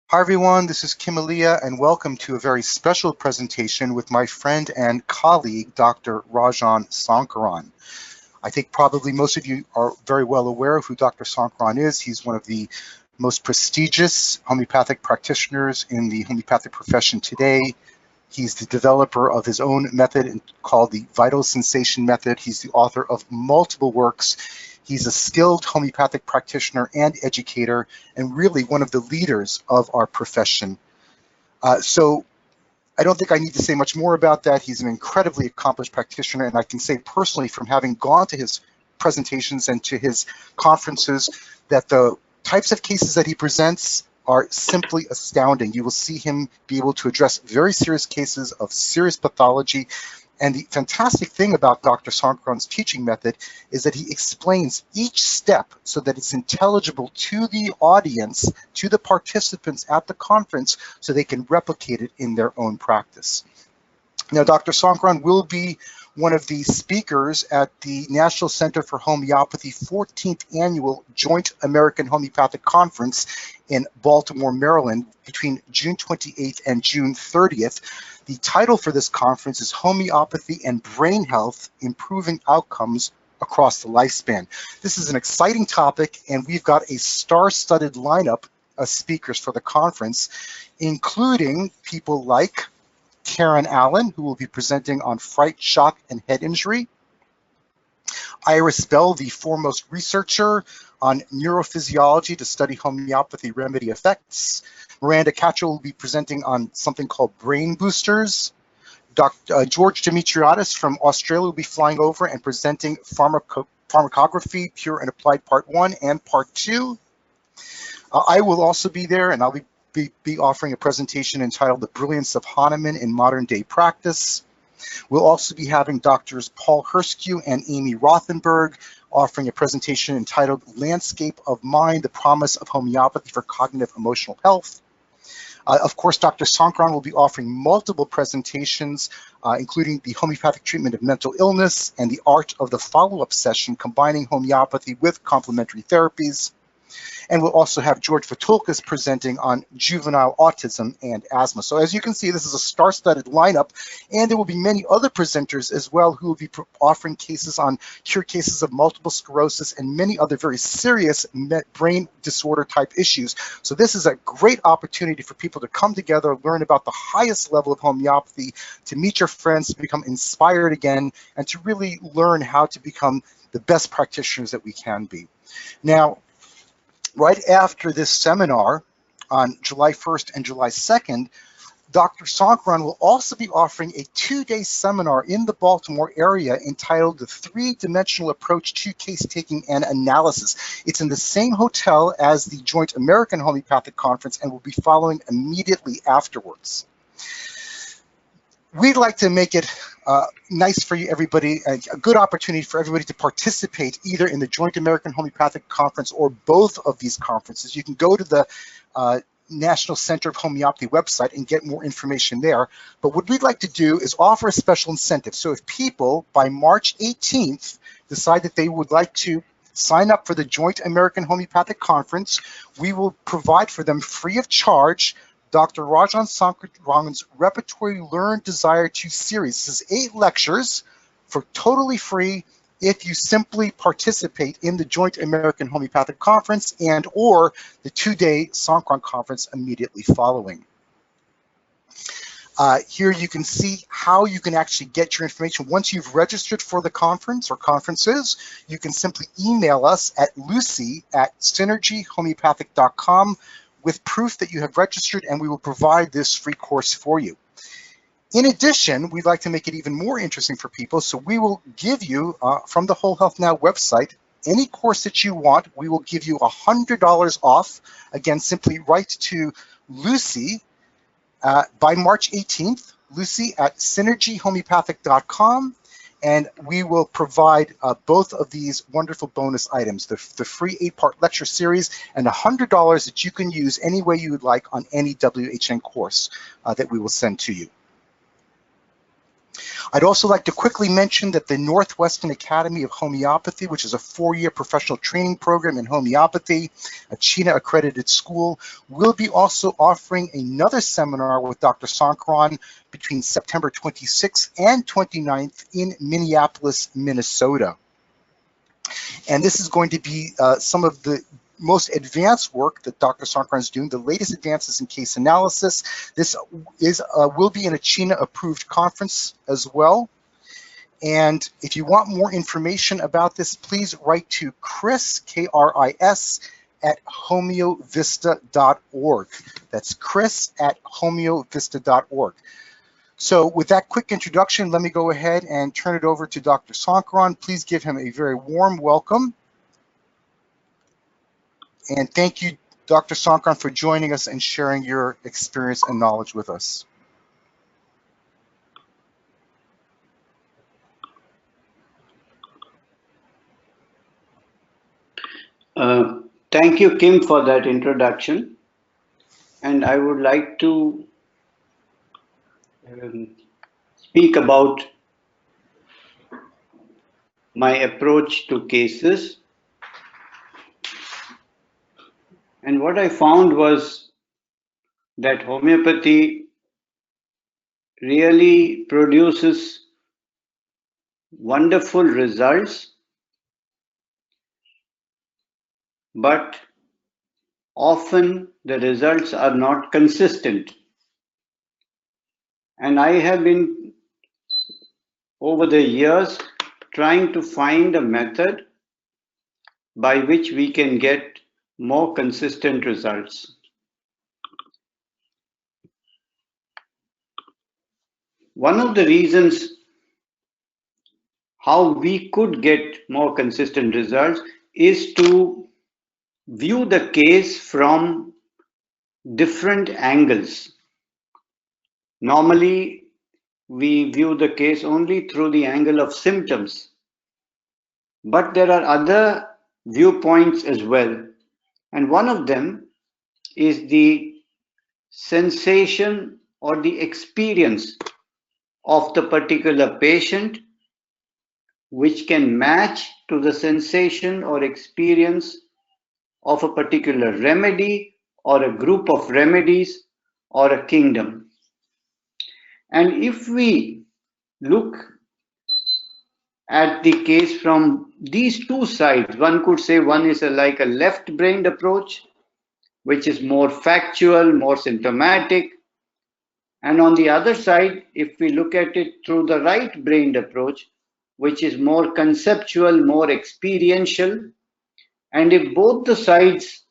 Hi everyone, this is Kim Aaliyah, and welcome to a very special presentation with my friend and colleague, Dr. Rajan Sankaran. I think probably most of you are very well aware of who Dr. Sankaran is. He's one of the most prestigious homeopathic practitioners in the homeopathic profession today. He's the developer of his own method called the Vital Sensation Method. He's the author of multiple works. He's a skilled homeopathic practitioner and educator, and really one of the leaders of our profession. So I don't think I need to say much more about that. He's an incredibly accomplished practitioner, and I can say personally from having gone to his presentations and to his conferences that the types of cases that he presents are simply astounding. You will see him be able to address very serious cases of serious pathology. And the fantastic thing about Dr. Sankaran's teaching method is that he explains each step so that it's intelligible to the audience, to the participants at the conference, so they can replicate it in their own practice. Now, Dr. Sankaran will be one of the speakers at the National Center for Homeopathy 14th Annual Joint American Homeopathic Conference in Baltimore, Maryland, between June 28th and June 30th. The title for this conference is Homeopathy and Brain Health, Improving Outcomes Across the Lifespan. This is an exciting topic, and we've got a star-studded lineup of speakers for the conference, including people like Karen Allen, who will be presenting on fright, shock, and head injury. Iris Bell, the foremost researcher on neurophysiology to study homeopathy remedy effects. Miranda Cachel will be presenting on something called brain boosters. Dr. George Dimitriadis from Australia will be flying over and presenting pharmacography, pure and applied part 1 and part 2. I will also be there, and I'll be offering a presentation entitled The Brilliance of Hahnemann in Modern Day Practice. We'll also be having Drs. Paul Herskew and Amy Rothenberg offering a presentation entitled Landscape of Mind, the Promise of Homeopathy for Cognitive Emotional Health. Of course, Dr. Sankaran will be offering multiple presentations, including the homeopathic treatment of mental illness and the art of the follow-up session, combining homeopathy with complementary therapies. And we'll also have George Vatulkas presenting on juvenile autism and asthma. So as you can see, this is a star-studded lineup, and there will be many other presenters as well who will be offering cases on cure cases of multiple sclerosis and many other very serious brain disorder type issues. So this is a great opportunity for people to come together, learn about the highest level of homeopathy, to meet your friends, to become inspired again, and to really learn how to become the best practitioners that we can be. Now, right after this seminar on July 1st and July 2nd, Dr. Sankaran will also be offering a 2-day seminar in the Baltimore area entitled The Three-Dimensional Approach to Case-Taking and Analysis. It's in the same hotel as the Joint American Homeopathic Conference and will be following immediately afterwards. We'd like to make it nice for you, everybody, a good opportunity for everybody to participate either in the Joint American Homeopathic Conference or both of these conferences. You can go to the National Center of Homeopathy website and get more information there. But what we'd like to do is offer a special incentive. So if people by March 18th decide that they would like to sign up for the Joint American Homeopathic Conference, we will provide for them free of charge Dr. Rajan Sankaran's Repertory Learn Desire to series. This is 8 lectures for totally free if you simply participate in the Joint American Homeopathic Conference and or the 2-day Sankaran Conference immediately following. Here you can see how you can actually get your information. Once you've registered for the conference or conferences, you can simply email us at lucy@synergyhomeopathic.com with proof that you have registered, and we will provide this free course for you. In addition, we'd like to make it even more interesting for people, so we will give you, from the Whole Health Now website, any course that you want, we will give you $100 off. Again, simply write to Lucy by March 18th, lucy@synergyhomeopathic.com, and we will provide both of these wonderful bonus items, the free 8-part lecture series and $100 that you can use any way you would like on any WHN course that we will send to you. I'd also like to quickly mention that the Northwestern Academy of Homeopathy, which is a 4-year professional training program in homeopathy, a CHINA accredited school, will be also offering another seminar with Dr. Sankaran between September 26th and 29th in Minneapolis, Minnesota. And this is going to be some of the most advanced work that Dr. Sankaran is doing, the latest advances in case analysis. This will be in a CHINA approved conference as well. And if you want more information about this, please write to Chris, K-R-I-S, at homeovista.org. That's Chris at homeovista.org. So with that quick introduction, let me go ahead and turn it over to Dr. Sankaran. Please give him a very warm welcome. And thank you, Dr. Sankaran, for joining us and sharing your experience and knowledge with us. Thank you, Kim, for that introduction. And I would like to speak about my approach to cases. And what I found was that homeopathy really produces wonderful results, but often the results are not consistent. And I have been, over the years, trying to find a method by which we can get more consistent results. One of the reasons how we could get more consistent results is to view the case from different angles. Normally, we view the case only through the angle of symptoms, but there are other viewpoints as well. And one of them is the sensation or the experience of the particular patient, which can match to the sensation or experience of a particular remedy or a group of remedies or a kingdom. And if we look at the case from these two sides, one could say one is like a left-brained approach, which is more factual, more symptomatic. And on the other side, if we look at it through the right-brained approach, which is more conceptual, more experiential, and if both the sides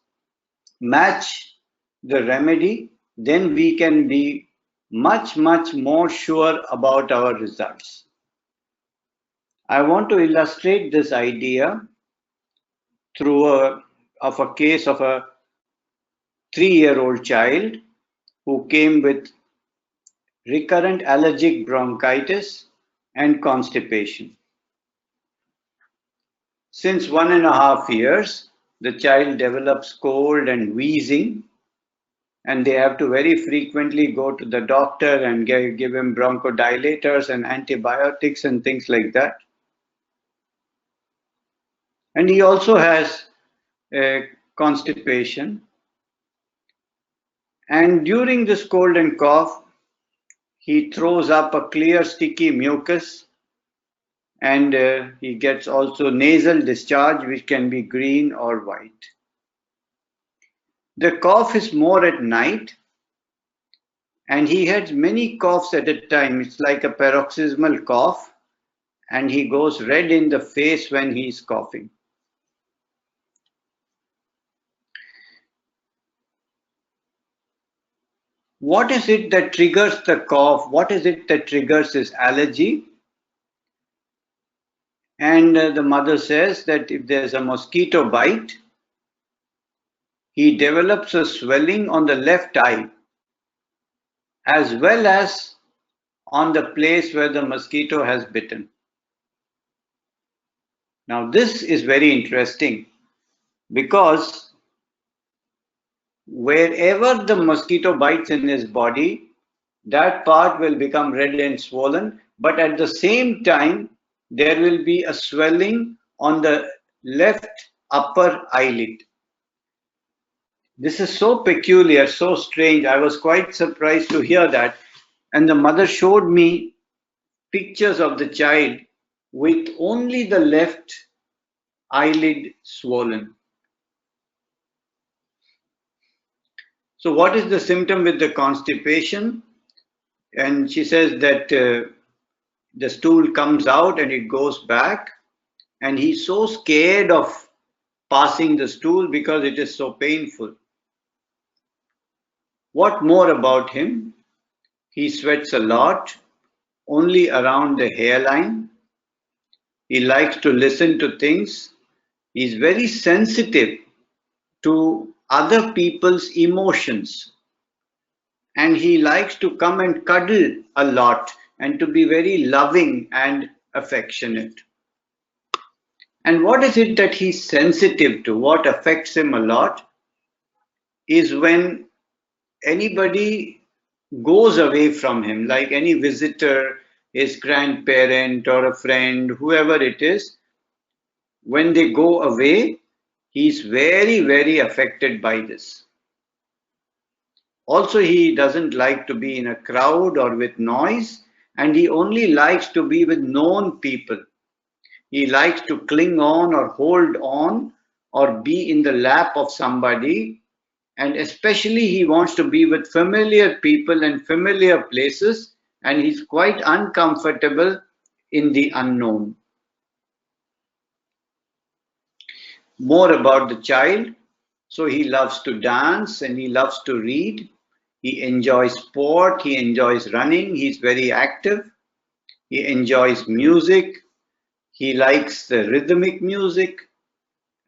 match the remedy, then we can be much more sure about our results. I want to illustrate this idea through a case of a 3-year-old child who came with recurrent allergic bronchitis and constipation. Since 1.5 years, the child develops cold and wheezing, and they have to very frequently go to the doctor and give him bronchodilators and antibiotics and things like that. And he also has constipation. And during this cold and cough, he throws up a clear sticky mucus, and he gets also nasal discharge, which can be green or white. The cough is more at night, and he has many coughs at a time. It's like a paroxysmal cough, and he goes red in the face when he's coughing. What is it that triggers the cough? What is it that triggers his allergy? And the mother says that if there's a mosquito bite, he develops a swelling on the left eye, as well as on the place where the mosquito has bitten. Now, this is very interesting because wherever the mosquito bites in his body, that part will become red and swollen, but at the same time, there will be a swelling on the left upper eyelid. This is so peculiar, so strange. I was quite surprised to hear that. And the mother showed me pictures of the child with only the left eyelid swollen. So what is the symptom with the constipation? And she says that the stool comes out and it goes back, and he's so scared of passing the stool because it is so painful. What more about him? He sweats a lot, only around the hairline. He likes to listen to things. He's very sensitive to other people's emotions. And he likes to come and cuddle a lot and to be very loving and affectionate. And what is it that he's sensitive to? What affects him a lot is when anybody goes away from him, like any visitor, his grandparent or a friend, whoever it is, when they go away, he's very, very affected by this. Also, he doesn't like to be in a crowd or with noise, and he only likes to be with known people. He likes to cling on or hold on or be in the lap of somebody, and especially he wants to be with familiar people and familiar places, and he's quite uncomfortable in the unknown. More about the child. So he loves to dance and he loves to read. He enjoys sport, he enjoys running, he's very active. He enjoys music, he likes the rhythmic music,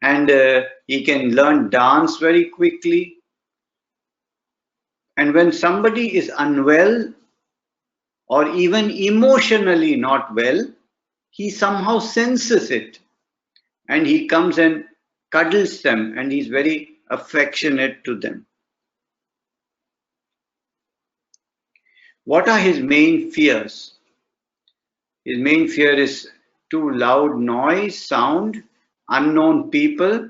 and he can learn dance very quickly. And when somebody is unwell or even emotionally not well, he somehow senses it and he comes and cuddles them, and he's very affectionate to them. What are his main fears? His main fear is too loud noise, sound, unknown people,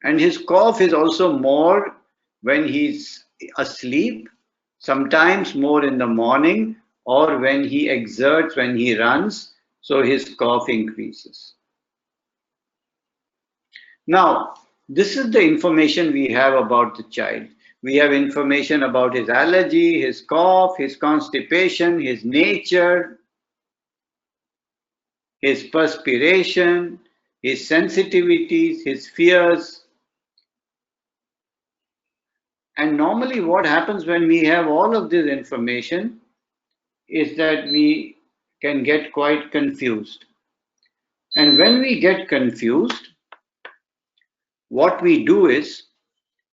and his cough is also more when he's asleep, sometimes more in the morning, or when he exerts, when he runs, so his cough increases. Now, this is the information we have about the child. We have information about his allergy, his cough, his constipation, his nature, his perspiration, his sensitivities, his fears. And normally what happens when we have all of this information is that we can get quite confused. And when we get confused, what we do is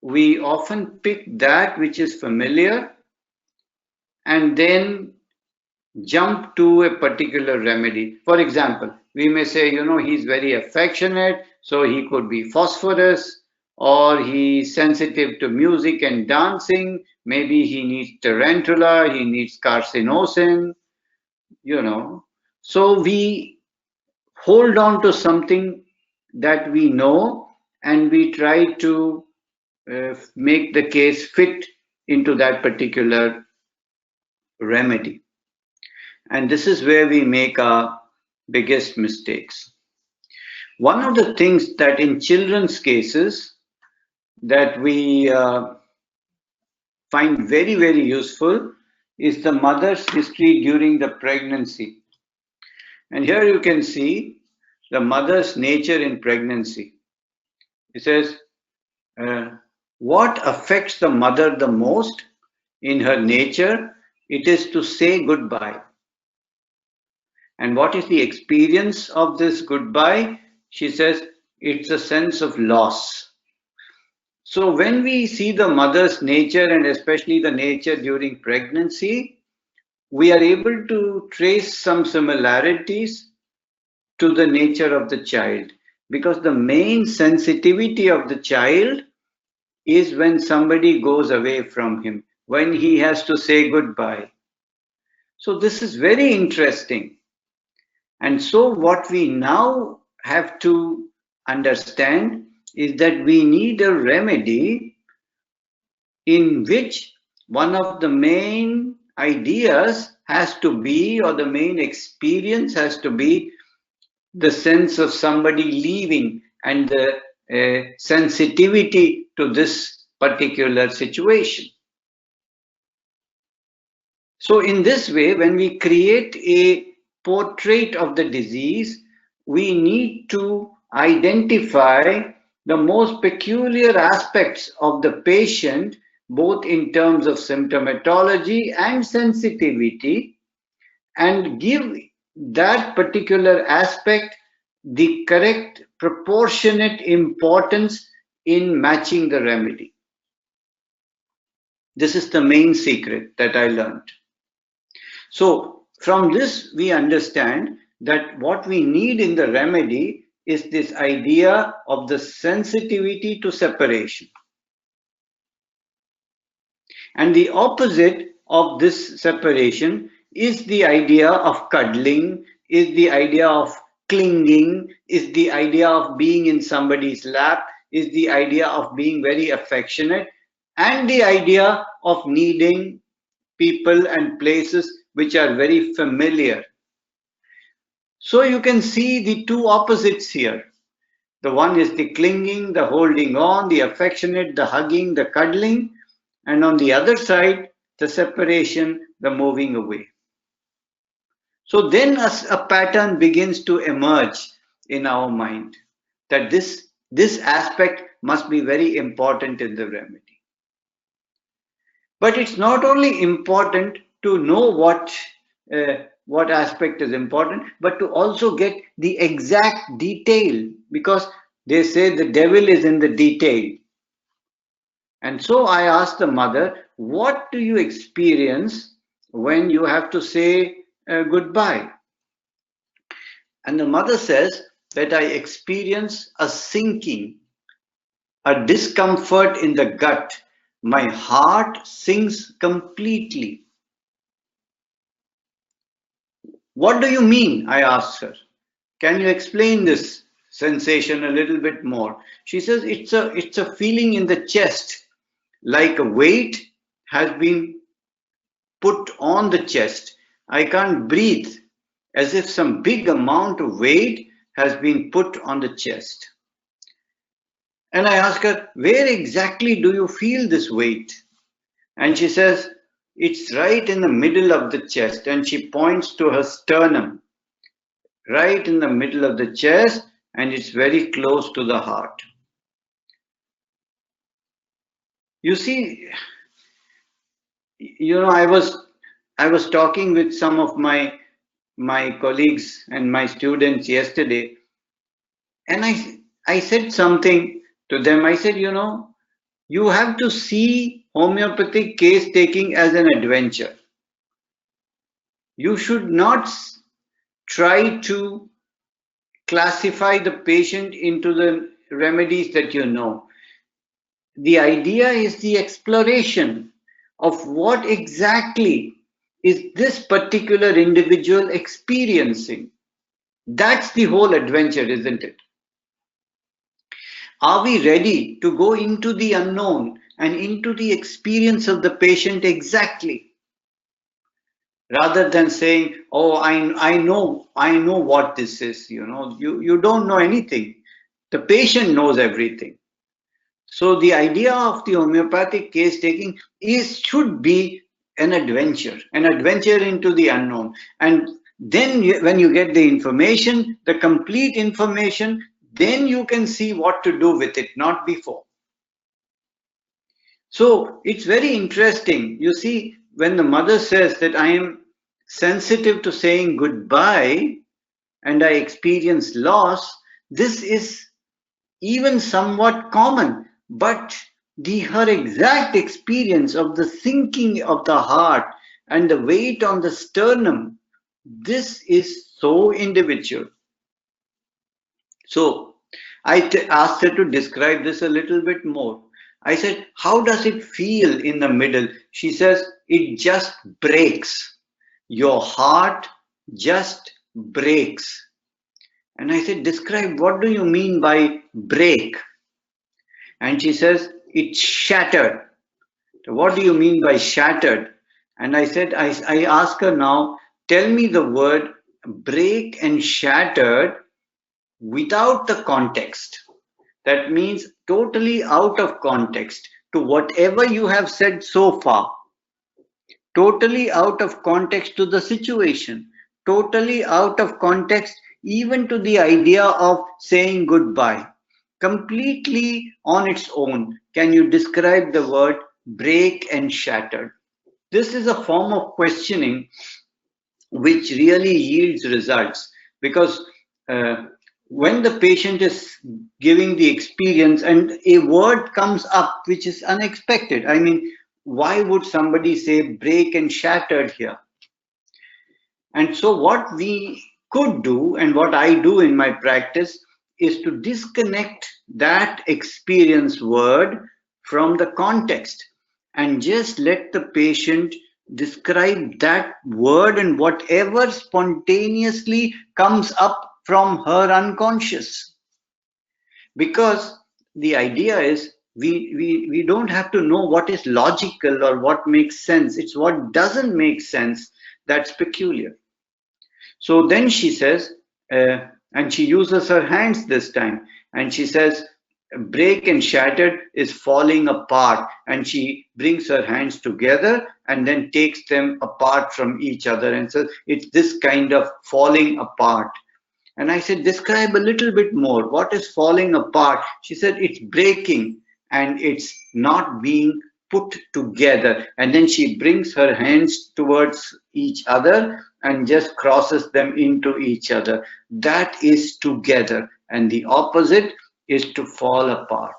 we often pick that which is familiar and then jump to a particular remedy. For example, we may say, he's very affectionate, so he could be phosphorus, or he's sensitive to music and dancing, maybe he needs tarantula, he needs carcinosin, So we hold on to something that we know and we try to make the case fit into that particular remedy. And this is where we make our biggest mistakes. One of the things that in children's cases that we find very, very useful is the mother's history during the pregnancy. And here you can see the mother's nature in pregnancy. It says, what affects the mother the most in her nature? It is to say goodbye. And what is the experience of this goodbye? She says, it's a sense of loss. So when we see the mother's nature, and especially the nature during pregnancy, we are able to trace some similarities to the nature of the child, because the main sensitivity of the child is when somebody goes away from him, when he has to say goodbye. So this is very interesting. And so what we now have to understand is that we need a remedy in which one of the main ideas has to be, or the main experience has to be, the sense of somebody leaving and the sensitivity to this particular situation. So in this way, when we create a portrait of the disease, we need to identify the most peculiar aspects of the patient, both in terms of symptomatology and sensitivity, and give that particular aspect the correct proportionate importance in matching the remedy. This is the main secret that I learned. So from this, we understand that what we need in the remedy is this idea of the sensitivity to separation. And the opposite of this separation is the idea of cuddling, is the idea of clinging, is the idea of being in somebody's lap, is the idea of being very affectionate, and the idea of needing people and places which are very familiar. So you can see the two opposites here. The one is the clinging, the holding on, the affectionate, the hugging, the cuddling, and on the other side, the separation, the moving away. So then a pattern begins to emerge in our mind that this aspect must be very important in the remedy. But it's not only important to know what aspect is important, but to also get the exact detail, because they say the devil is in the detail. And so I asked the mother, what do you experience when you have to say goodbye? And the mother says that I experience a sinking, a discomfort in the gut. My heart sinks completely. What do you mean? I asked her. Can you explain this sensation a little bit more? She says it's a feeling in the chest, like a weight has been put on the chest. I can't breathe, as if some big amount of weight has been put on the chest. And I ask her, where exactly do you feel this weight? And she says, it's right in the middle of the chest. And she points to her sternum, right in the middle of the chest, and it's very close to the heart. You see, I was talking with some of my colleagues and my students yesterday, and I said something to them. I said, you have to see homeopathic case taking as an adventure. You should not try to classify the patient into the remedies that you know. The idea is the exploration of what exactly is this particular individual experiencing. That's the whole adventure, isn't it? Are we ready to go into the unknown and into the experience of the patient exactly? Rather than saying, oh, I know what this is, you don't know anything. The patient knows everything. So the idea of the homeopathic case taking should be an adventure into the unknown. And then when you get the information, the complete information, then you can see what to do with it, not before. So it's very interesting. You see, when the mother says that I am sensitive to saying goodbye and I experience loss, this is even somewhat common, but her exact experience of the sinking of the heart and the weight on the sternum, this is so individual. So I asked her to describe this a little bit more. I said, how does it feel in the middle? She says, it just breaks. Your heart just breaks. And I said, describe, what do you mean by break? And she says, it's shattered. What do you mean by shattered? And I said, I ask her now, tell me the word break and shattered without the context. That means totally out of context to whatever you have said so far. Totally out of context to the situation. Totally out of context even to the idea of saying goodbye. Completely on its own, can you describe the word break and shattered? This is a form of questioning which really yields results, because when the patient is giving the experience and a word comes up which is unexpected, I mean, why would somebody say break and shattered here? And so what we could do, and what I do in my practice, is to disconnect that experience word from the context and just let the patient describe that word and whatever spontaneously comes up from her unconscious. Because the idea is we don't have to know what is logical or what makes sense. It's what doesn't make sense that's peculiar. So then she says, and she uses her hands this time, and she says, break and shattered is falling apart. And she brings her hands together and then takes them apart from each other and says, it's this kind of falling apart. And I said, describe a little bit more. What is falling apart? She said, it's breaking and it's not being put together. And then she brings her hands towards each other and just crosses them into each other. That is together. And the opposite is to fall apart.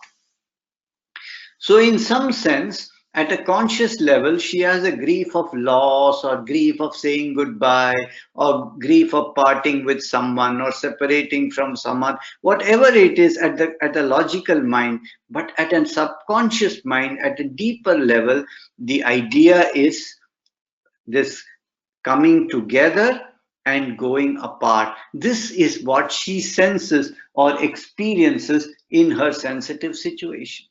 So in some sense, at a conscious level, she has a grief of loss or grief of saying goodbye or grief of parting with someone or separating from someone, whatever it is at a logical mind. But at a subconscious mind, at a deeper level, the idea is this coming together and going apart. This is what she senses or experiences in her sensitive situation.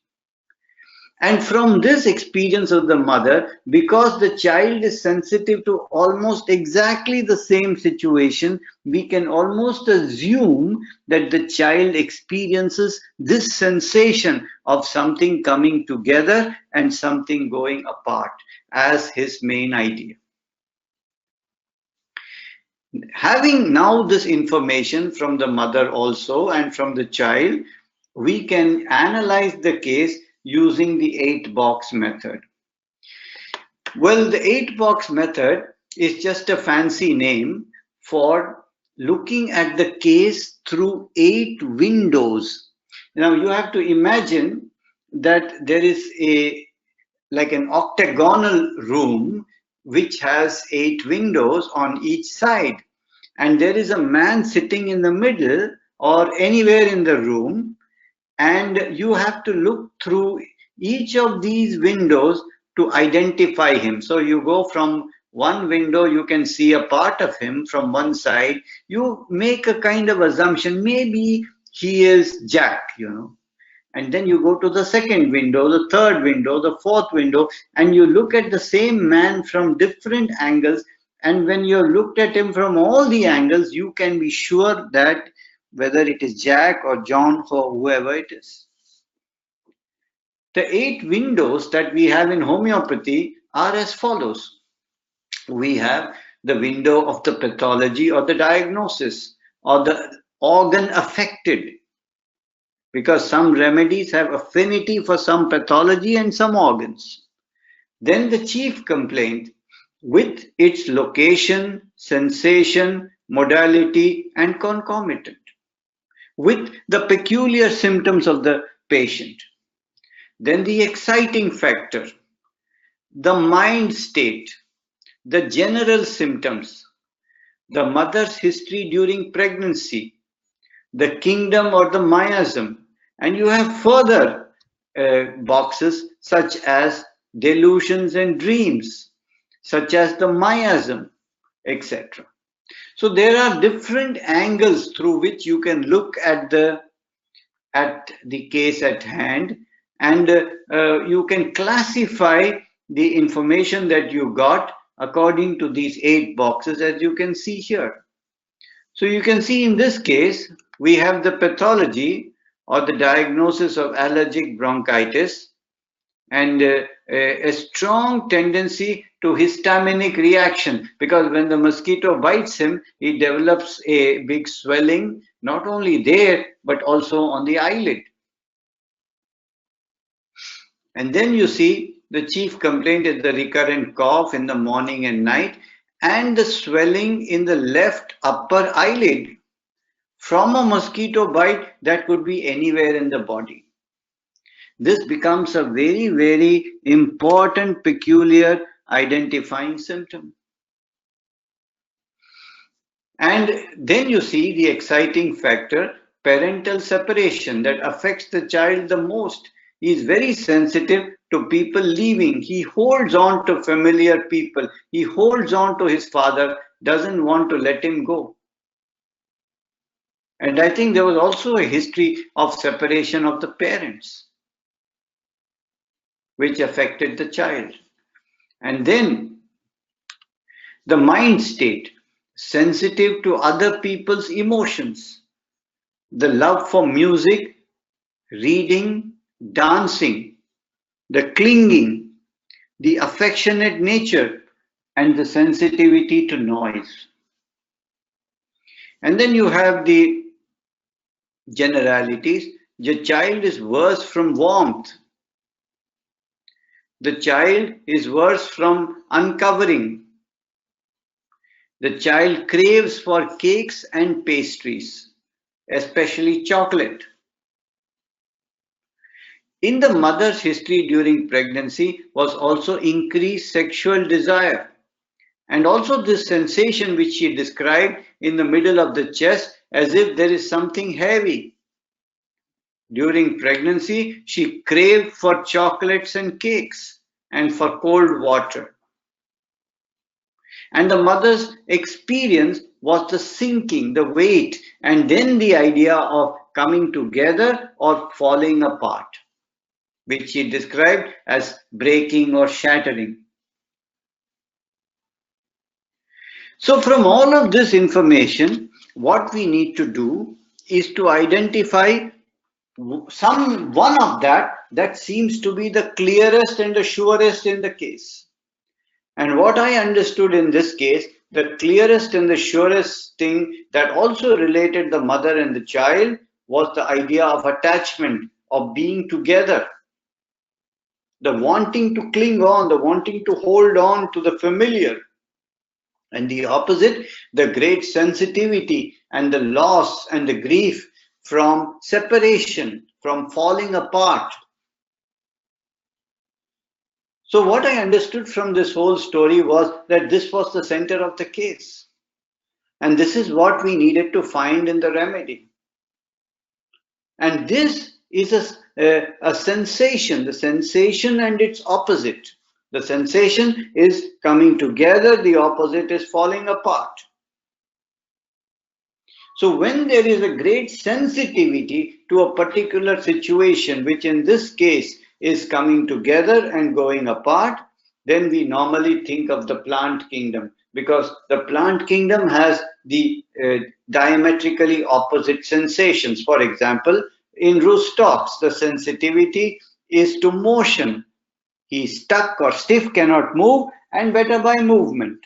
And from this experience of the mother, because the child is sensitive to almost exactly the same situation, we can almost assume that the child experiences this sensation of something coming together and something going apart as his main idea. Having now this information from the mother also and from the child, we can analyze the case using the 8-box method. Well, the 8-box method is just a fancy name for looking at the case through 8 windows. Now you have to imagine that there is like an octagonal room which has 8 windows on each side, and there is a man sitting in the middle or anywhere in the room, and you have to look through each of these windows to identify him. So you go from one window, you can see a part of him from one side. You make a kind of assumption, maybe he is Jack, you know. And then you go to the second window, the third window, the fourth window, and you look at the same man from different angles. And when you looked at him from all the angles, you can be sure that whether it is Jack or John or whoever it is. The 8 windows that we have in homeopathy are as follows. We have the window of the pathology or the diagnosis or the organ affected, because some remedies have affinity for some pathology and some organs. Then the chief complaint with its location, sensation, modality, and concomitant, with the peculiar symptoms of the patient. Then the exciting factor, the mind state, the general symptoms, the mother's history during pregnancy, the kingdom or the miasm, and you have further boxes such as delusions and dreams, such as the miasm, etc. So there are different angles through which you can look at the case at hand, and you can classify the information that you got according to these 8 boxes, as you can see here. So you can see in this case, we have the pathology or the diagnosis of allergic bronchitis, and a strong tendency to histaminic reaction, because when the mosquito bites him, he develops a big swelling, not only there, but also on the eyelid. And then you see the chief complaint is the recurrent cough in the morning and night, and the swelling in the left upper eyelid from a mosquito bite that could be anywhere in the body. This becomes a very, very important, peculiar identifying symptom. And then you see the exciting factor, parental separation, that affects the child the most. He is very sensitive to people leaving. He holds on to familiar people. He holds on to his father, doesn't want to let him go. And I think there was also a history of separation of the parents, which affected the child. And then the mind state, sensitive to other people's emotions, the love for music, reading, dancing, the clinging, the affectionate nature, and the sensitivity to noise. And then you have the generalities. The child is worse from warmth. The child is worse from uncovering. The child craves for cakes and pastries, especially chocolate. In the mother's history during pregnancy was also increased sexual desire, and also this sensation which she described in the middle of the chest as if there is something heavy. During pregnancy, she craved for chocolates and cakes and for cold water. And the mother's experience was the sinking, the weight, and then the idea of coming together or falling apart, which she described as breaking or shattering. So from all of this information, what we need to do is to identify one of that seems to be the clearest and the surest in the case. And what I understood in this case, the clearest and the surest thing that also related the mother and the child was the idea of attachment, of being together, the wanting to cling on, the wanting to hold on to the familiar. And the opposite, the great sensitivity and the loss and the grief from separation, from falling apart. So what I understood from this whole story was that this was the center of the case. And this is what we needed to find in the remedy. And this is a sensation, the sensation and its opposite. The sensation is coming together, the opposite is falling apart. So when there is a great sensitivity to a particular situation, which in this case is coming together and going apart, then we normally think of the plant kingdom, because the plant kingdom has the diametrically opposite sensations. For example, in roosevelt, the sensitivity is to motion. He is stuck or stiff, cannot move, and better by movement.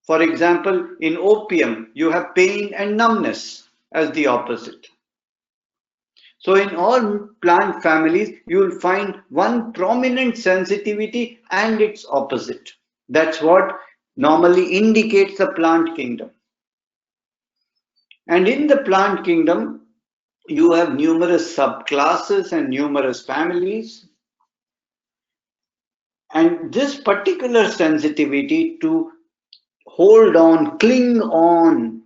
For example, in opium, you have pain and numbness as the opposite. So in all plant families, you will find one prominent sensitivity and its opposite. That's what normally indicates the plant kingdom. And in the plant kingdom, you have numerous subclasses and numerous families. And this particular sensitivity to hold on, cling on,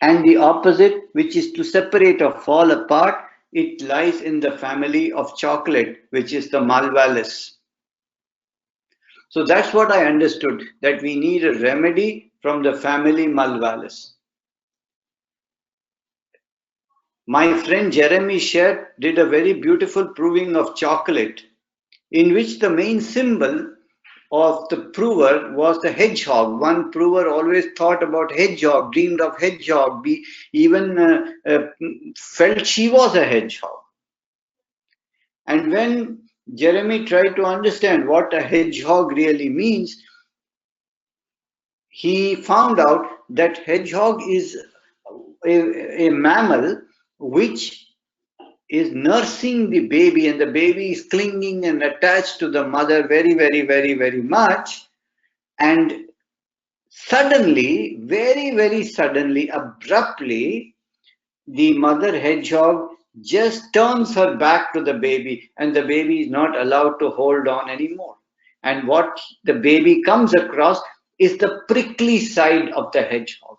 and the opposite, which is to separate or fall apart, it lies in the family of chocolate, which is the Malvalis. So that's what I understood, that we need a remedy from the family malvalis. My friend Jeremy Sher did a very beautiful proving of chocolate, in which the main symbol of the prover was the hedgehog. One prover always thought about hedgehog, dreamed of hedgehog, even felt she was a hedgehog. And when Jeremy tried to understand what a hedgehog really means, he found out that hedgehog is a mammal which is nursing the baby, and the baby is clinging and attached to the mother very, very, very, very much. And suddenly, very, very suddenly, abruptly, the mother hedgehog just turns her back to the baby, and the baby is not allowed to hold on anymore. And what the baby comes across is the prickly side of the hedgehog.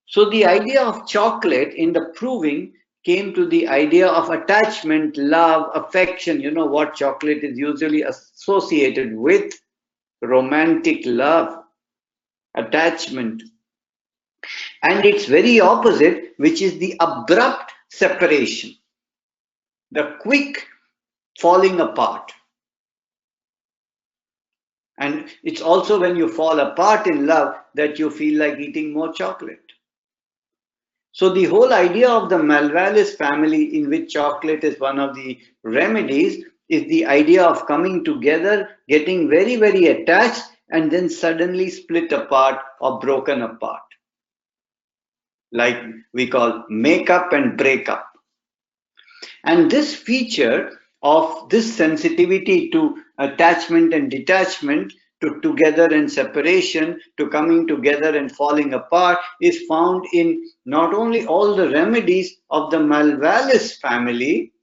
So the idea of chocolate in the proving came to the idea of attachment, love, affection. You know what chocolate is usually associated with? Romantic love, attachment. And its very opposite, which is the abrupt separation, the quick falling apart. And it's also when you fall apart in love that you feel like eating more chocolate. So the whole idea of the Malvalis family, in which chocolate is one of the remedies, is the idea of coming together, getting very, very attached, and then suddenly split apart or broken apart. Like we call make up and break up. And this feature of this sensitivity to attachment and detachment, to together and separation, to coming together and falling apart, is found in not only all the remedies of the Malvalis family,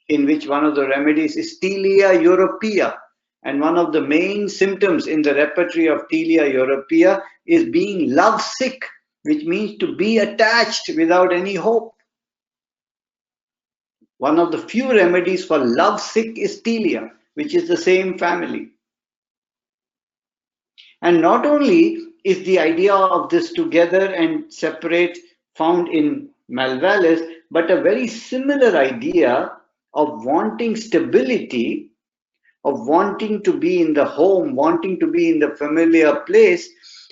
in which one of the remedies is Tilia europea. And one of the main symptoms in the repertory of Tilia europea is being lovesick, which means to be attached without any hope. One of the few remedies for lovesick is Tilia, which is the same family. And not only is the idea of this together and separate found in Malvalis, but a very similar idea of wanting stability, of wanting to be in the home, wanting to be in the familiar place,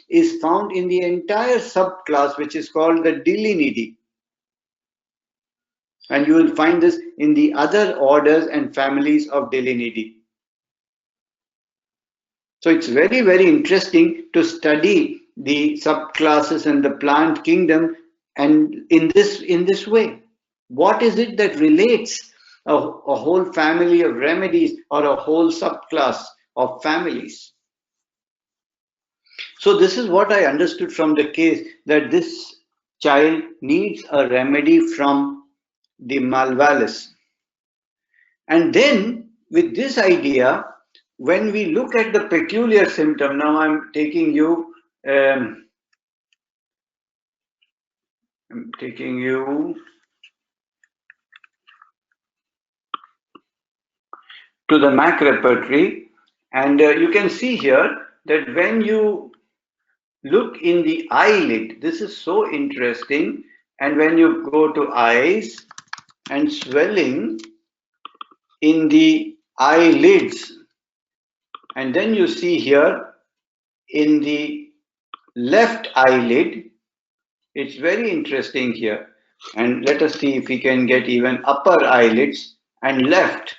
is found in the entire subclass, which is called the Dilinidae. And you will find this in the other orders and families of Dilinidae. So it's very, very interesting to study the subclasses and the plant kingdom, and in this way. What is it that relates a whole family of remedies or a whole subclass of families? So this is what I understood from the case, that this child needs a remedy from the Malvalis. And then with this idea, when we look at the peculiar symptom, now I'm taking you to the MAC repertory, and you can see here that when you look in the eyelid, this is so interesting, and when you go to eyes and swelling in the eyelids, and then you see here in the left eyelid, it's very interesting here. And let us see if we can get even upper eyelids and left.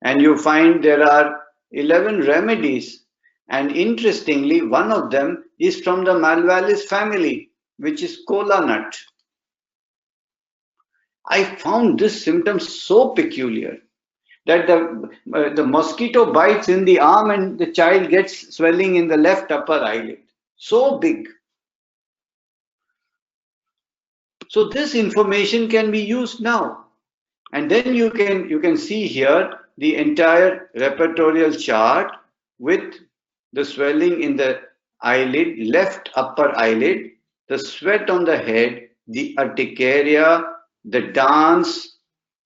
And you find there are 11 remedies. And interestingly, one of them is from the Malvalis family, which is Kola nut. I found this symptom so peculiar that the mosquito bites in the arm and the child gets swelling in the left upper eyelid. So big. So this information can be used now. And then you can see here the entire repertorial chart with the swelling in the eyelid, left upper eyelid, the sweat on the head, the urticaria, the dance,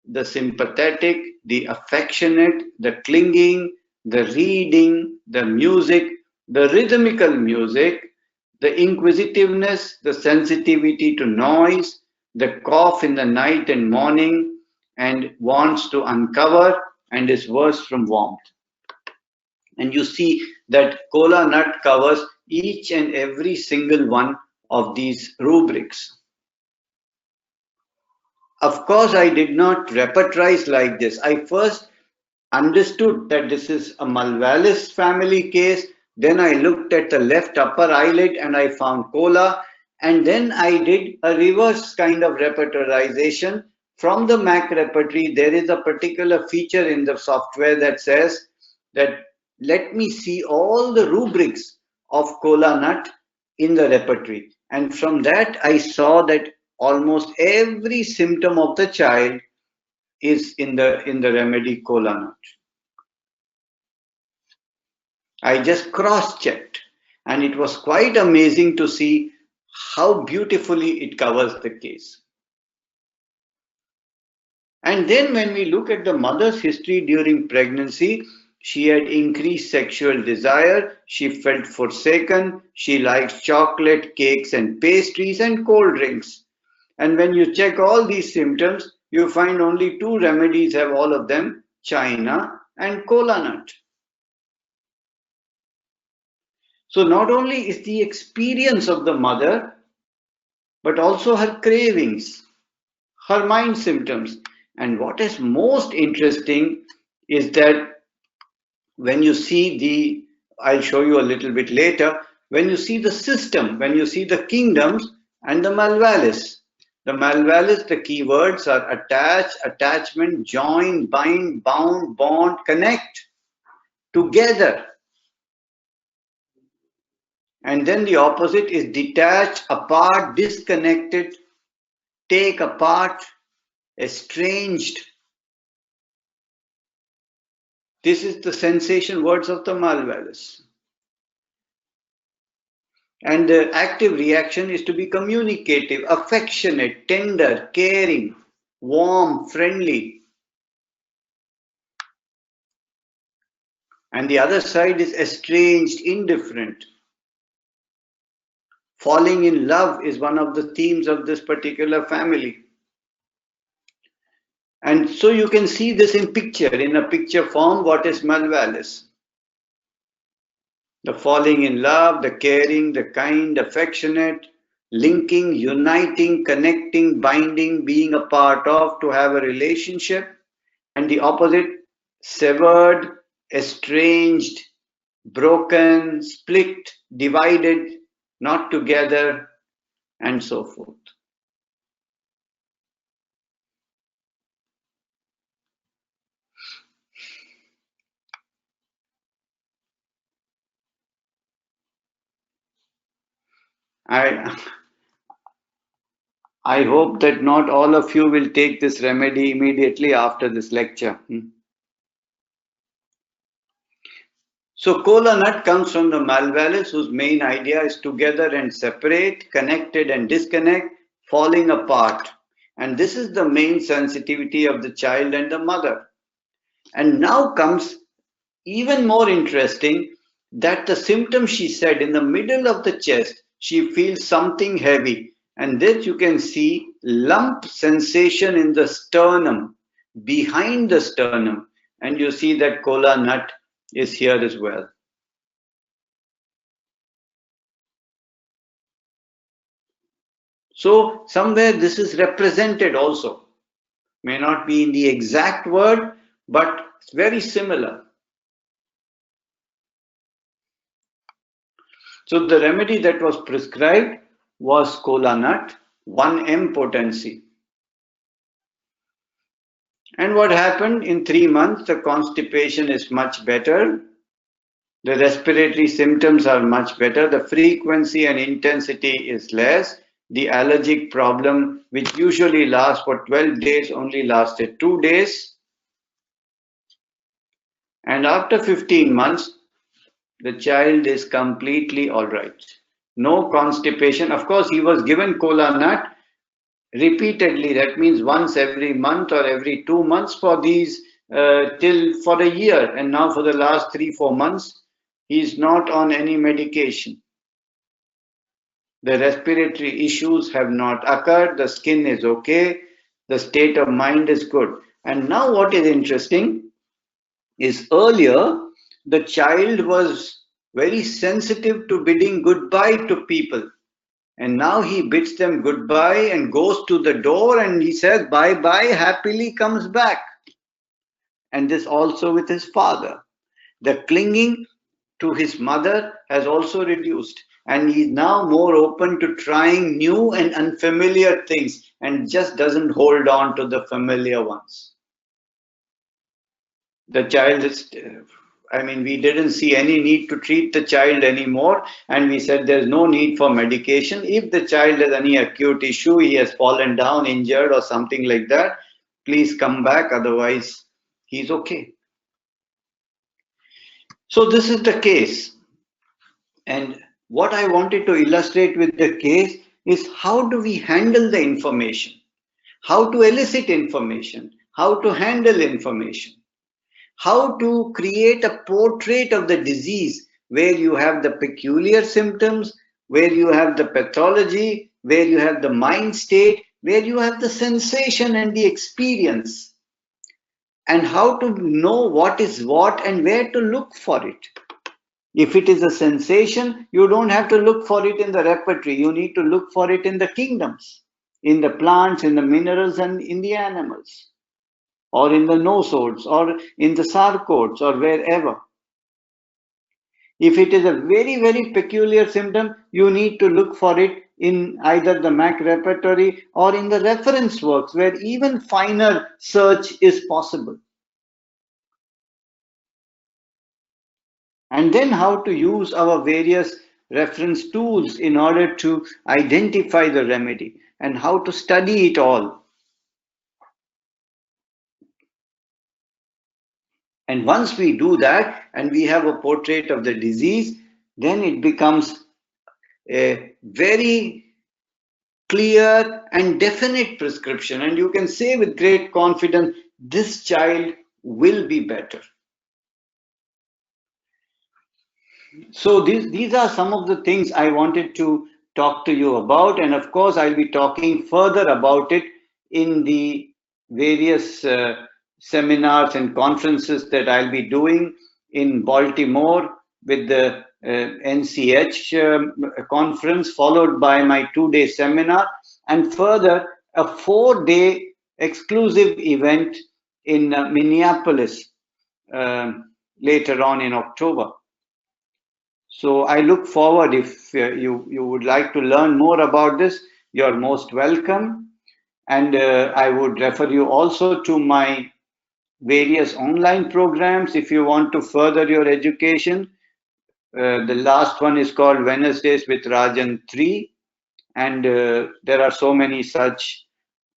the sympathetic, the affectionate, the clinging, the reading, the music, the rhythmical music, the inquisitiveness, the sensitivity to noise, the cough in the night and morning, and wants to uncover and is worse from warmth. And you see that Kola nut covers each and every single one of these rubrics. Of course, I did not repertorize like this. I first understood that this is a Malvalis family case. Then I looked at the left upper eyelid and I found Kola. And then I did a reverse kind of repertorization. From the Mac repertory, there is a particular feature in the software that says that let me see all the rubrics of Kola nut in the repertory. And from that, I saw that almost every symptom of the child is in the remedy Kola nut. I just cross-checked, and it was quite amazing to see how beautifully it covers the case. And then when we look at the mother's history during pregnancy, she had increased sexual desire, she felt forsaken, she likes chocolate, cakes and pastries and cold drinks. And when you check all these symptoms, you find only two remedies have all of them, China and Kola nut. So not only is the experience of the mother, but also her cravings, her mind symptoms. And what is most interesting is that when you see the, I'll show you a little bit later, when you see the system, when you see the kingdoms and the Malvalis. The Malvalis, the keywords are attach, attachment, join, bind, bound, bond, connect, together. And then the opposite is detached, apart, disconnected, take apart, estranged. This is the sensation words of the Malvalis. And the active reaction is to be communicative, affectionate, tender, caring, warm, friendly. And the other side is estranged, indifferent. Falling in love is one of the themes of this particular family. And so you can see this in a picture form, what is Malvalis. The falling in love, the caring, the kind, affectionate, linking, uniting, connecting, binding, being a part of, to have a relationship. And the opposite, severed, estranged, broken, split, divided, not together, and so forth. I hope that not all of you will take this remedy immediately after this lecture. So Kola nut comes from the Malvalis, whose main idea is together and separate, connected and disconnect, falling apart. And this is the main sensitivity of the child and the mother. And now comes even more interesting that the symptom, she said, in the middle of the chest, she feels something heavy. And this you can see lump sensation in the sternum, behind the sternum. And you see that Kola nut is here as well. So somewhere this is represented also. May not be in the exact word, but it's very similar. So the remedy that was prescribed was Kola nut, 1 potency. And what happened in 3 months? The constipation is much better. The respiratory symptoms are much better. The frequency and intensity is less. The allergic problem, which usually lasts for 12 days, only lasted 2 days. And after 15 months, the child is completely all right. No constipation. Of course, he was given Kola nut repeatedly. That means once every month or every 2 months for these till for a year, and now for the last 3-4 months, he's not on any medication. The respiratory issues have not occurred, the skin is okay, the state of mind is good. And now what is interesting is earlier the child was very sensitive to bidding goodbye to people. And now he bids them goodbye and goes to the door and he says bye bye, happily comes back. And this also with his father. The clinging to his mother has also reduced, and he's now more open to trying new and unfamiliar things and just doesn't hold on to the familiar ones. The child is, we didn't see any need to treat the child anymore, and we said there's no need for medication. If the child has any acute issue, he has fallen down, injured or something like that, please come back, otherwise he's okay. So this is the case. And what I wanted to illustrate with the case is how do we handle the information? How to elicit information? How to handle information? How to create a portrait of the disease where you have the peculiar symptoms, where you have the pathology, where you have the mind state, where you have the sensation and the experience, and how to know what is what and where to look for it. If it is a sensation, you don't have to look for it in the repertory. You need to look for it in the kingdoms, in the plants, in the minerals, and in the animals, or in the nosodes, or in the sarcodes, or wherever. If it is a very, very peculiar symptom, you need to look for it in either the MAC repertory or in the reference works, where even finer search is possible. And then how to use our various reference tools in order to identify the remedy and how to study it all. And once we do that and we have a portrait of the disease, then it becomes a very clear and definite prescription. And you can say with great confidence, this child will be better. So these are some of the things I wanted to talk to you about, and of course I'll be talking further about it in the various seminars and conferences that I'll be doing in Baltimore with the NCH conference, followed by my 2-day seminar, and further a 4-day exclusive event in Minneapolis later on in October. So I look forward, if you would like to learn more about this, you're most welcome. And I would refer you also to my various online programs if you want to further your education. The last one is called Wednesdays with Rajan 3. And there are so many such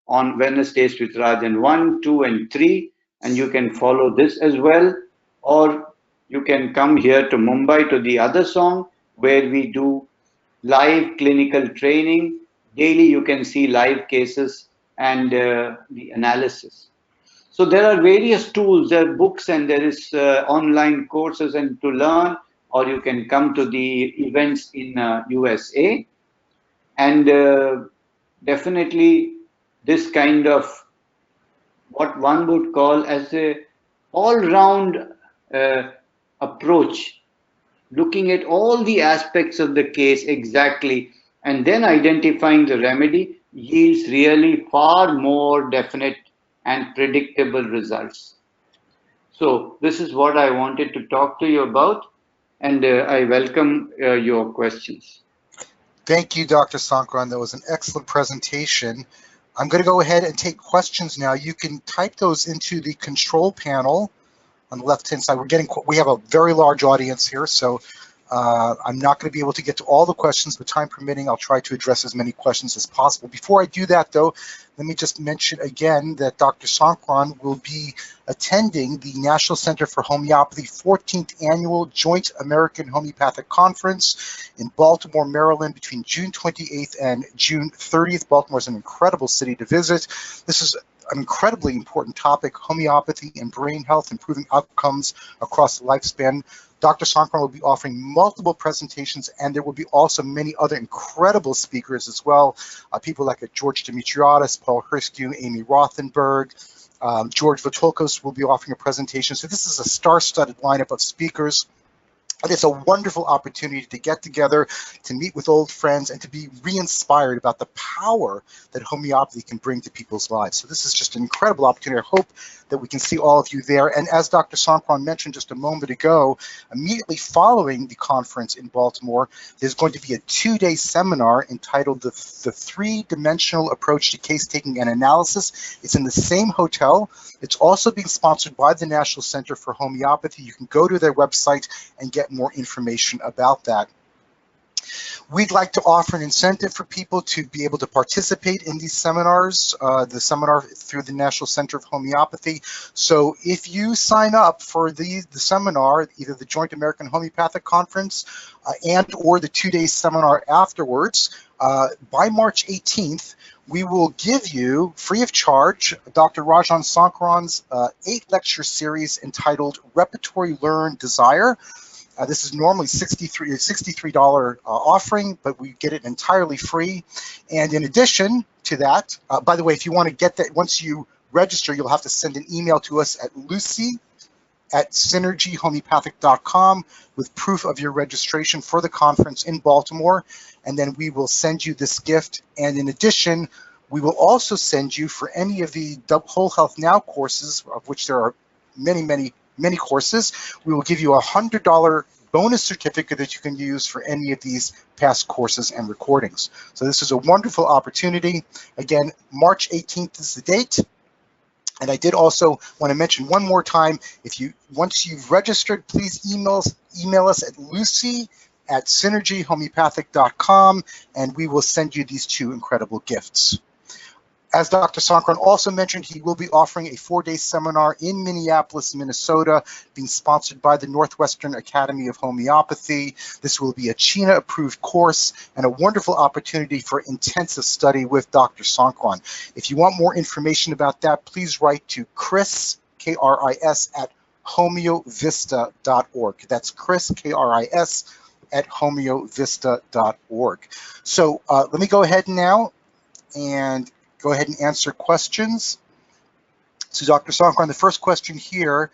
on Wednesdays with Rajan 1, 2, and 3. And you can follow this as well. Or you can come here to Mumbai to the other song where we do live clinical training. Daily you can see live cases and the analysis. So there are various tools, there are books, and there is online courses and to learn, or you can come to the events in USA. And definitely this kind of what one would call as a all-round approach, looking at all the aspects of the case exactly, and then identifying the remedy yields really far more definite and predictable results. So this is what I wanted to talk to you about, and I welcome your questions. Thank you, Dr. Sankaran. That was an excellent presentation. I'm going to go ahead and take questions now. You can type those into the control panel on the left-hand side. We have a very large audience here, so I'm not going to be able to get to all the questions, but time permitting, I'll try to address as many questions as possible. Before I do that, though, let me just mention again that Dr. Sankaran will be attending the National Center for Homeopathy 14th Annual Joint American Homeopathic Conference in Baltimore, Maryland, between June 28th and June 30th. Baltimore is an incredible city to visit. This is an incredibly important topic, homeopathy and brain health, improving outcomes across the lifespan. Dr. Sankaran will be offering multiple presentations, and there will be also many other incredible speakers as well. People like George Dimitriadis, Paul Herskew, Amy Rothenberg, George Vitolkos will be offering a presentation. So this is a star-studded lineup of speakers. And it's a wonderful opportunity to get together, to meet with old friends, and to be re-inspired about the power that homeopathy can bring to people's lives. So this is just an incredible opportunity. I hope that we can see all of you there. And as Dr. Sankaran mentioned just a moment ago, immediately following the conference in Baltimore, there's going to be a 2-day seminar entitled The Three-Dimensional Approach to Case-Taking and Analysis. It's in the same hotel. It's also being sponsored by the National Center for Homeopathy. You can go to their website and get more information about that. We'd like to offer an incentive for people to be able to participate in these seminars, the seminar through the National Center of Homeopathy. So if you sign up for the seminar, either the Joint American Homeopathic Conference and or the 2-day seminar afterwards, by March 18th, we will give you, free of charge, Dr. Rajan Sankaran's 8-lecture series entitled Repertory Learn Desire. This is normally $63 offering, but we get it entirely free. And in addition to that, by the way, if you want to get that, once you register, you'll have to send an email to us at lucy@synergyhomeopathic.com with proof of your registration for the conference in Baltimore. And then we will send you this gift. And in addition, we will also send you, for any of the Whole Health Now courses, of which there are many courses, we will give you a $100 bonus certificate that you can use for any of these past courses and recordings. So this is a wonderful opportunity. Again, March 18th is the date. And I did also want to mention one more time, once you've registered, please email us at lucy@synergyhomeopathic.com, and we will send you these 2 incredible gifts. As Dr. Sankaran also mentioned, he will be offering a 4-day seminar in Minneapolis, Minnesota, being sponsored by the Northwestern Academy of Homeopathy. This will be a CHINA-approved course and a wonderful opportunity for intensive study with Dr. Sankaran. If you want more information about that, please write to Chris, K-R-I-S, at homeovista.org. That's Chris, K-R-I-S, at homeovista.org. So let me go ahead now and go ahead and answer questions. So Dr. Sankaran, the first question here,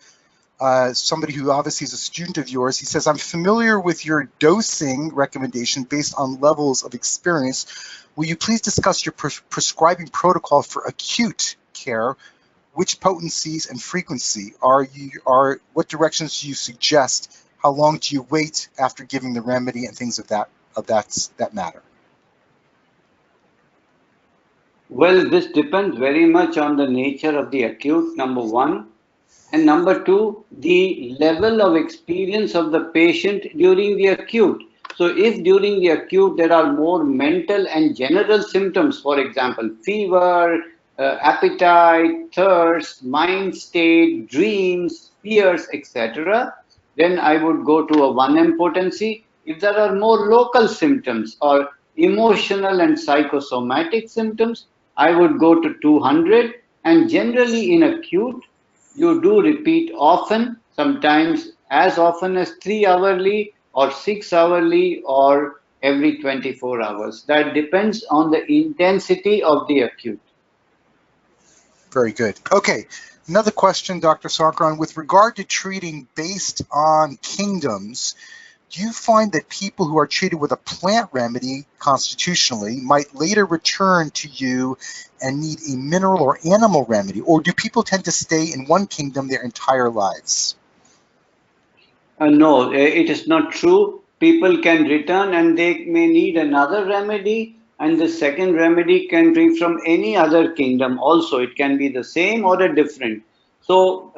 somebody who obviously is a student of yours, he says, I'm familiar with your dosing recommendation based on levels of experience. Will you please discuss your prescribing protocol for acute care? Which potencies and frequency what directions do you suggest? How long do you wait after giving the remedy and things of that matter? Well, this depends very much on the nature of the acute, number one. And number two, the level of experience of the patient during the acute. So if during the acute there are more mental and general symptoms, for example, fever, appetite, thirst, mind state, dreams, fears, etc., then I would go to a 1M potency. If there are more local symptoms or emotional and psychosomatic symptoms, I would go to 200. And generally in acute, you do repeat often, sometimes as often as 3 hourly or 6 hourly or every 24 hours. That depends on the intensity of the acute. Very good. Okay, another question, Dr. Sankaran. With regard to treating based on kingdoms, do you find that people who are treated with a plant remedy constitutionally might later return to you and need a mineral or animal remedy? Or do people tend to stay in one kingdom their entire lives? No, it is not true. People can return and they may need another remedy, and the second remedy can be from any other kingdom also. It can be the same or a different. So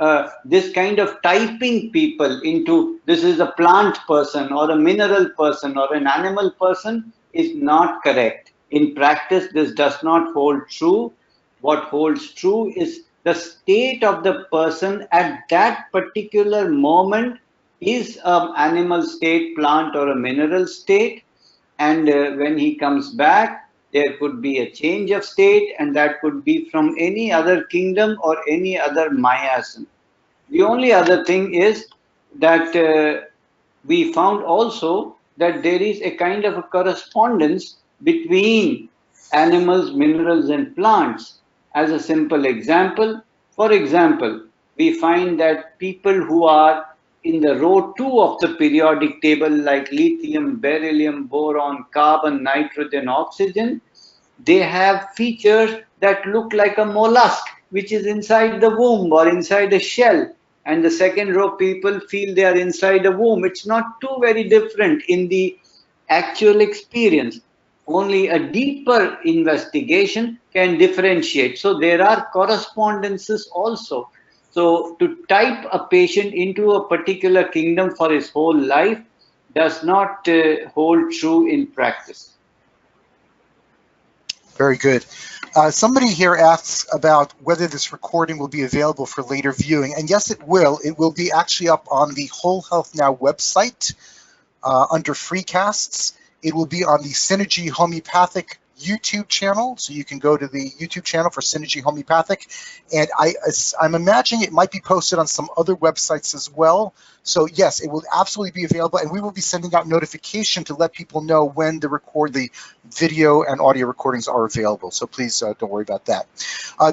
this kind of typing people into this is a plant person or a mineral person or an animal person is not correct. In practice, this does not hold true. What holds true is the state of the person at that particular moment is an animal state, plant or a mineral state. And when he comes back, there could be a change of state, and that could be from any other kingdom or any other miasm. The only other thing is that we found also that there is a kind of a correspondence between animals, minerals, and plants. As a simple example, for example, we find that people who are in the row 2 of the periodic table, like lithium, beryllium, boron, carbon, nitrogen, oxygen, they have features that look like a mollusk, which is inside the womb or inside a shell. And the second row people feel they are inside a womb. It's not too very different in the actual experience. Only a deeper investigation can differentiate. So there are correspondences also. So to type a patient into a particular kingdom for his whole life does not hold true in practice. Very good. Somebody here asks about whether this recording will be available for later viewing. And yes, it will. It will be actually up on the Whole Health Now website under Freecasts. It will be on the Synergy Homeopathic YouTube channel. So you can go to the YouTube channel for Synergy Homeopathic. And I'm imagining it might be posted on some other websites as well. So yes, it will absolutely be available, and we will be sending out notification to let people know when the video and audio recordings are available. So please don't worry about that.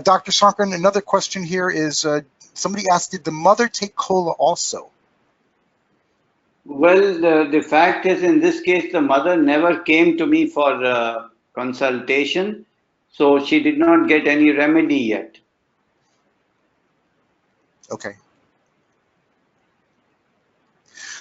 Dr. Sankaran, another question here is, somebody asked, did the mother take Kola also? Well, the fact is, in this case, the mother never came to me for consultation, so she did not get any remedy yet. Okay.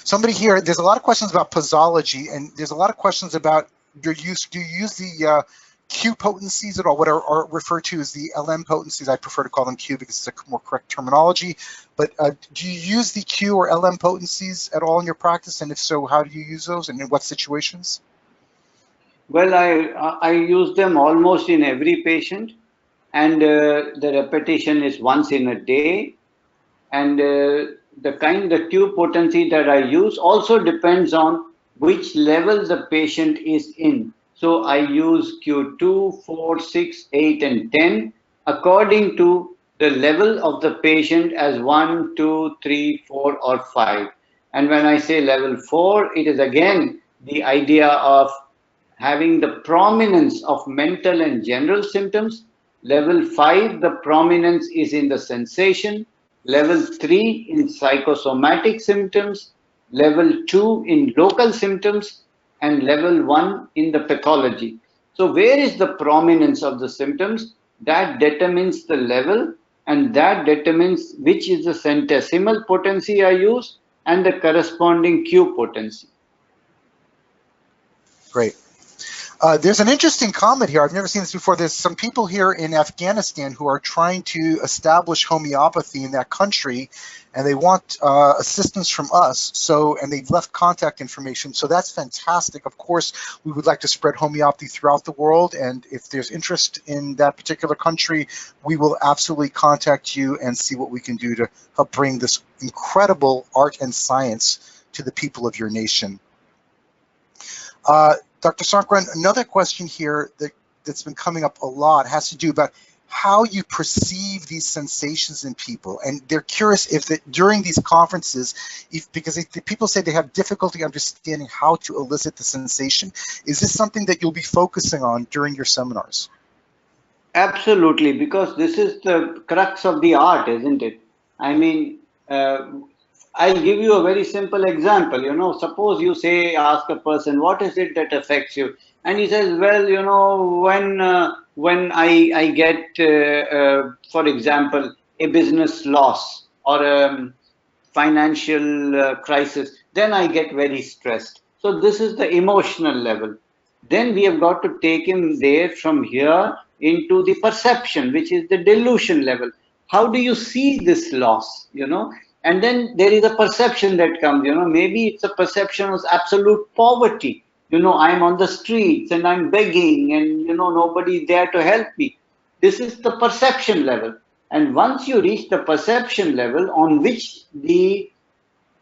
Somebody here, there's a lot of questions about posology, and there's a lot of questions about your use. Do you use the Q potencies at all? What are referred to as the LM potencies? I prefer to call them Q because it's a more correct terminology. But do you use the Q or LM potencies at all in your practice? And if so, how do you use those, and in what situations? Well, I use them almost in every patient, and the repetition is once in a day. And the tube potency that I use also depends on which level the patient is in. So I use Q2, 4, 6, 8, and 10 according to the level of the patient as 1, 2, 3, 4, or 5. And when I say level 4, it is again the idea of having the prominence of mental and general symptoms. Level 5, the prominence is in the sensation. Level 3 in psychosomatic symptoms. Level 2 in local symptoms. And level 1 in the pathology. So where is the prominence of the symptoms? That determines the level, and that determines which is the centesimal potency I use and the corresponding Q potency. Great. There's an interesting comment here. I've never seen this before. There's some people here in Afghanistan who are trying to establish homeopathy in that country, and they want assistance from us. So, and they've left contact information. So that's fantastic. Of course, we would like to spread homeopathy throughout the world. And if there's interest in that particular country, we will absolutely contact you and see what we can do to help bring this incredible art and science to the people of your nation. Dr. Sankaran, another question here that's been coming up a lot has to do about how you perceive these sensations in people. And they're curious if during these conferences, because people say they have difficulty understanding how to elicit the sensation. Is this something that you'll be focusing on during your seminars? Absolutely, because this is the crux of the art, isn't it? I mean, I'll give you a very simple example. Suppose you ask a person, what is it that affects you? And he says, well, when I get, for example, a business loss or a financial crisis, then I get very stressed. So this is the emotional level. Then we have got to take him there from here into the perception, which is the delusion level. How do you see this loss, And then there is a perception that comes, maybe it's a perception of absolute poverty. I'm on the streets and I'm begging and, nobody's there to help me. This is the perception level. And once you reach the perception level on which the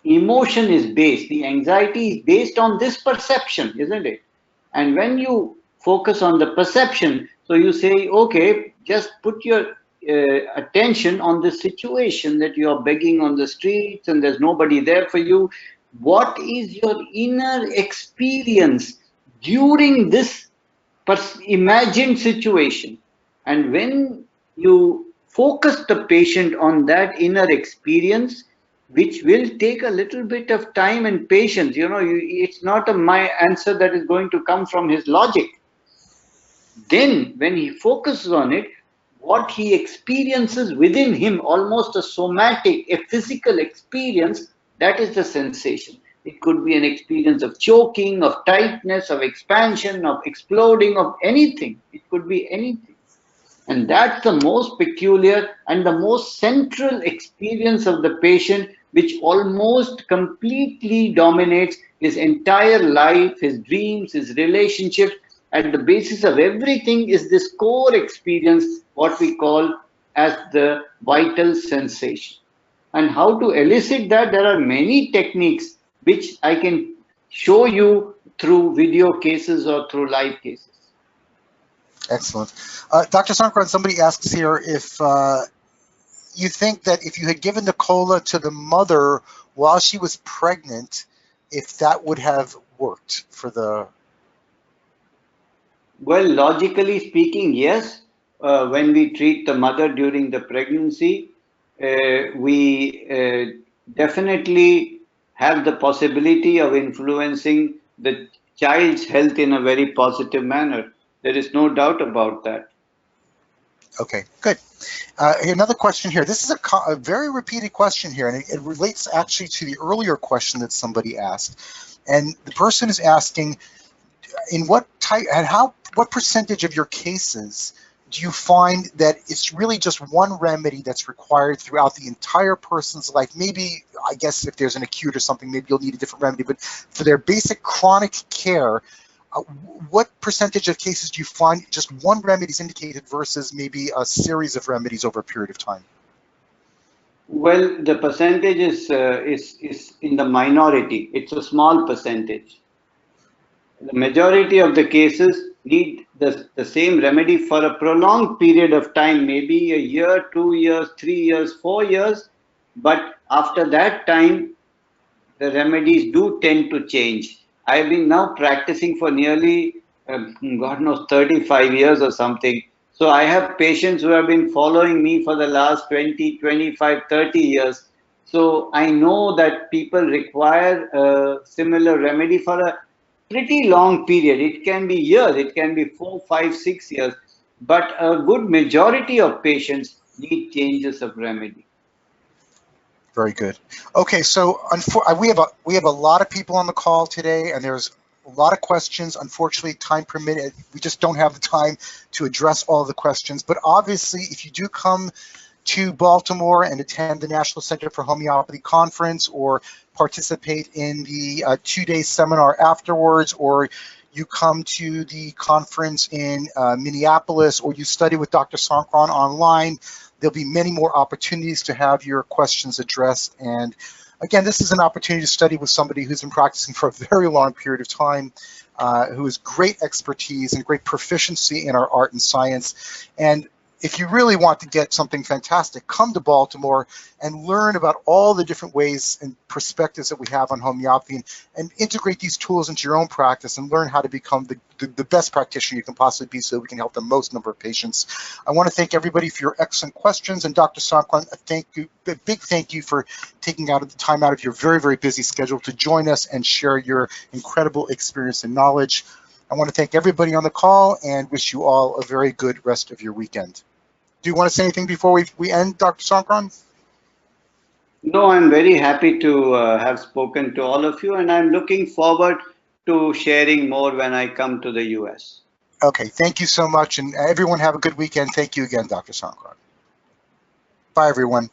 emotion is based, the anxiety is based on this perception, isn't it? And when you focus on the perception. So you say, okay, just put your attention on the situation that you are begging on the streets and there's nobody there for you. What is your inner experience during this imagined situation? And when you focus the patient on that inner experience, which will take a little bit of time and patience, it's not my answer that is going to come from his logic. Then, when he focuses on it, what he experiences within him, almost a somatic, a physical experience, that is the sensation. It could be an experience of choking, of tightness, of expansion, of exploding, of anything. It could be anything. And that's the most peculiar and the most central experience of the patient, which almost completely dominates his entire life, his dreams, his relationships. At the basis of everything is this core experience, what we call as the vital sensation. And how to elicit that? There are many techniques which I can show you through video cases or through live cases. Excellent. Dr. Sankaran, somebody asks here if you think that if you had given the Kola to the mother while she was pregnant, if that would have worked for the... Well, logically speaking, yes. When we treat the mother during the pregnancy, we definitely have the possibility of influencing the child's health in a very positive manner. There is no doubt about that. Okay, good. Another question here. This is a very repeated question here, and it relates actually to the earlier question that somebody asked. And the person is asking, in what type and what percentage of your cases do you find that it's really just one remedy that's required throughout the entire person's life? Maybe, I guess, if there's an acute or something, maybe you'll need a different remedy, but for their basic chronic care, what percentage of cases do you find just one remedy is indicated versus maybe a series of remedies over a period of time? Well, the percentage is in the minority. It's a small percentage. The majority of the cases need the same remedy for a prolonged period of time, maybe a year, 2 years, 3 years, 4 years. But after that time, the remedies do tend to change. I've been now practicing for nearly, God knows, 35 years or something. So I have patients who have been following me for the last 20, 25, 30 years. So I know that people require a similar remedy for a pretty long period. It can be years, it can be 4, 5, 6 years. But a good majority of patients need changes of remedy. Very good. Okay, so we have a lot of people on the call today, and there's a lot of questions. Unfortunately, time permitted, we just don't have the time to address all the questions. But obviously, if you do come to Baltimore and attend the National Center for Homeopathy Conference, or participate in the 2-day seminar afterwards, or you come to the conference in Minneapolis, or you study with Dr. Sankaran online, there'll be many more opportunities to have your questions addressed. And again, this is an opportunity to study with somebody who's been practicing for a very long period of time, who has great expertise and great proficiency in our art and science. And if you really want to get something fantastic, come to Baltimore and learn about all the different ways and perspectives that we have on homeopathy, and integrate these tools into your own practice and learn how to become the best practitioner you can possibly be, so we can help the most number of patients. I want to thank everybody for your excellent questions, and Dr. Sankaran, a big thank you for taking the time out of your very, very busy schedule to join us and share your incredible experience and knowledge. I want to thank everybody on the call and wish you all a very good rest of your weekend. Do you want to say anything before we end, Dr. Sankaran? No, I'm very happy to have spoken to all of you, and I'm looking forward to sharing more when I come to the US. Okay, thank you so much, and everyone have a good weekend. Thank you again, Dr. Sankaran. Bye, everyone.